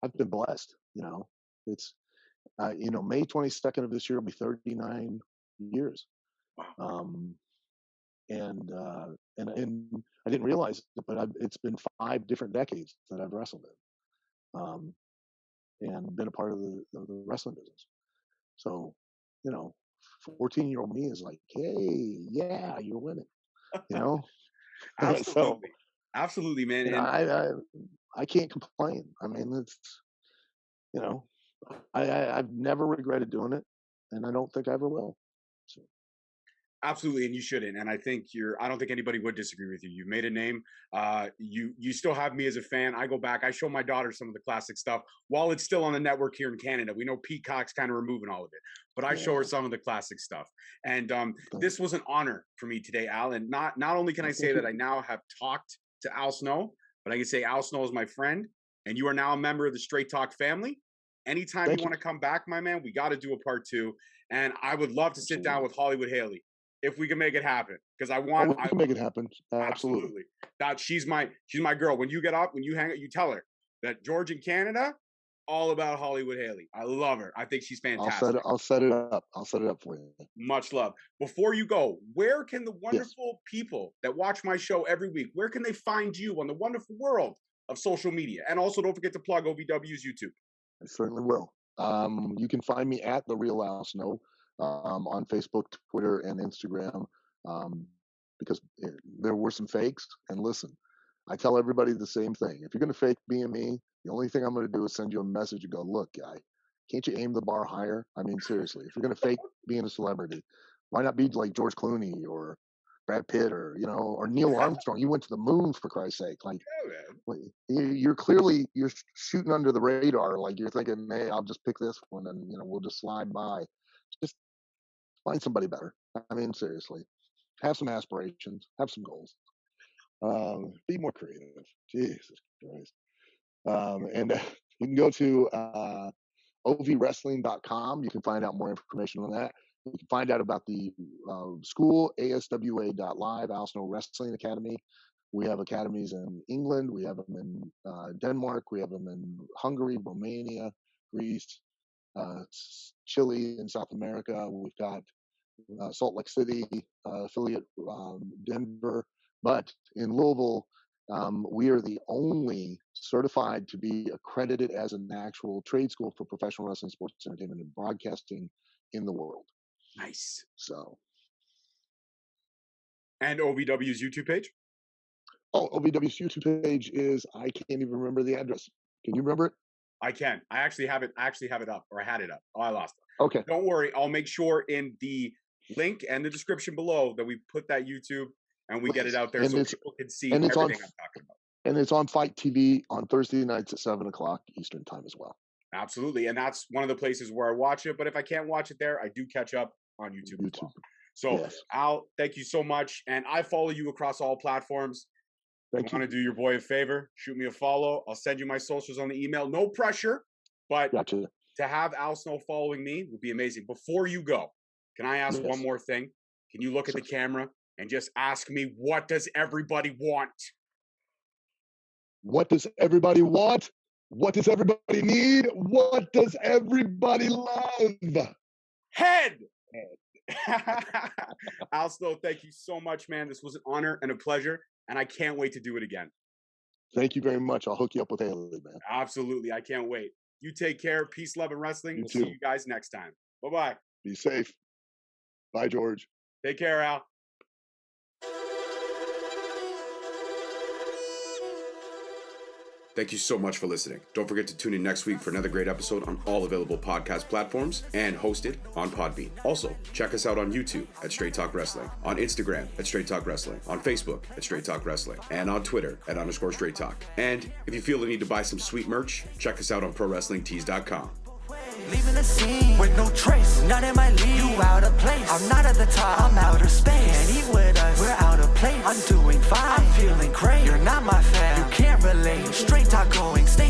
I've been blessed. It's May 22nd of this year will be 39 years. And I didn't realize it, but it's been 5 different decades that I've wrestled in, and been a part of the wrestling business. So, 14-year-old me is like, hey, yeah, you're winning, Absolutely. So, absolutely, man. I can't complain. I mean, it's, I've never regretted doing it, and I don't think I ever will. So. Absolutely, and you shouldn't. And I think I don't think anybody would disagree with you. You've made a name. You still have me as a fan. I go back. I show my daughter some of the classic stuff while it's still on the network here in Canada. We know Peacock's kind of removing all of it, but I show her some of the classic stuff. And this was an honor for me today, Al. And not only can I say that I now have talked to Al Snow, but I can say Al Snow is my friend, and you are now a member of the Straight Talk family. Anytime you want to come back, my man, we got to do a part 2. And I would love to sit down with Hollywood Haley if we can make it happen, because I can make it happen. Absolutely. That she's my girl. When you get up, when you hang out, you tell her that George in Canada, all about Hollywood Haley. I love her. I think she's fantastic. I'll set it up. I'll set it up for you. Much love. Before you go, where can the wonderful people that watch my show every week, where can they find you on the wonderful world of social media? And also, don't forget to plug OVW's YouTube. I certainly will. You can find me at The Real Al Snow on Facebook, Twitter, and Instagram, because there were some fakes. And listen, I tell everybody the same thing. If you're going to fake being me, the only thing I'm going to do is send you a message and go, look, guy, can't you aim the bar higher? I mean, seriously, if you're going to fake being a celebrity, why not be like George Clooney or Brad Pitt or Neil Armstrong? You went to the moon, for Christ's sake. Like, you're shooting under the radar. Like, you're thinking, hey, I'll just pick this one and we'll just slide by. Just find somebody better. I mean, seriously, have some aspirations, have some goals, be more creative. Jesus Christ. And you can go to ovwrestling.com. You can find out more information on that. You can find out about the school, aswa.live, Al Snow Wrestling Academy. We have academies in England. We have them in Denmark. We have them in Hungary, Romania, Greece, Chile, in South America. We've got Salt Lake City, affiliate Denver. But in Louisville, we are the only certified to be accredited as an actual trade school for professional wrestling, sports entertainment, and broadcasting in the world. Nice. So. And OVW's YouTube page? Oh, OVW's YouTube page is, I can't even remember the address. Can you remember it? I can. I actually have it up, or I had it up. Oh, I lost it. Okay. Don't worry. I'll make sure in the link and the description below that we put that YouTube and we get it out there so people can see everything I'm talking about. And it's on Fight TV on Thursday nights at 7 o'clock Eastern time as well. Absolutely. And that's one of the places where I watch it. But if I can't watch it there, I do catch up on YouTube as well. So, Al, thank you so much. And I follow you across all platforms. Thank you. Want to do your boy a favor? Shoot me a follow. I'll send you my socials on the email. No pressure, but to have Al Snow following me would be amazing. Before you go, can I ask one more thing? Can you look at the camera and just ask me, what does everybody want? What does everybody want? What does everybody need? What does everybody love? Head! Al Snow, thank you so much, man. This was an honor and a pleasure, and I can't wait to do it again. Thank you very much. I'll hook you up with Haley, man. Absolutely. I can't wait. You take care. Peace, love, and wrestling. We'll see you guys next time. Bye-bye. Be safe. Bye, George. Take care, Al. Thank you so much for listening. Don't forget to tune in next week for another great episode on all available podcast platforms and hosted on Podbean. Also, check us out on YouTube at Straight Talk Wrestling, on Instagram at Straight Talk Wrestling, on Facebook at Straight Talk Wrestling, and on Twitter at _Straight Talk. And if you feel the need to buy some sweet merch, check us out on ProWrestlingTees.com. leaving the scene with no trace, none in my league. You out of place, I'm not at the top, I'm outer space. Can't eat with us, we're out of place. I'm doing fine, I'm feeling great. You're not my fan, you can't relate. Straight talk going, stay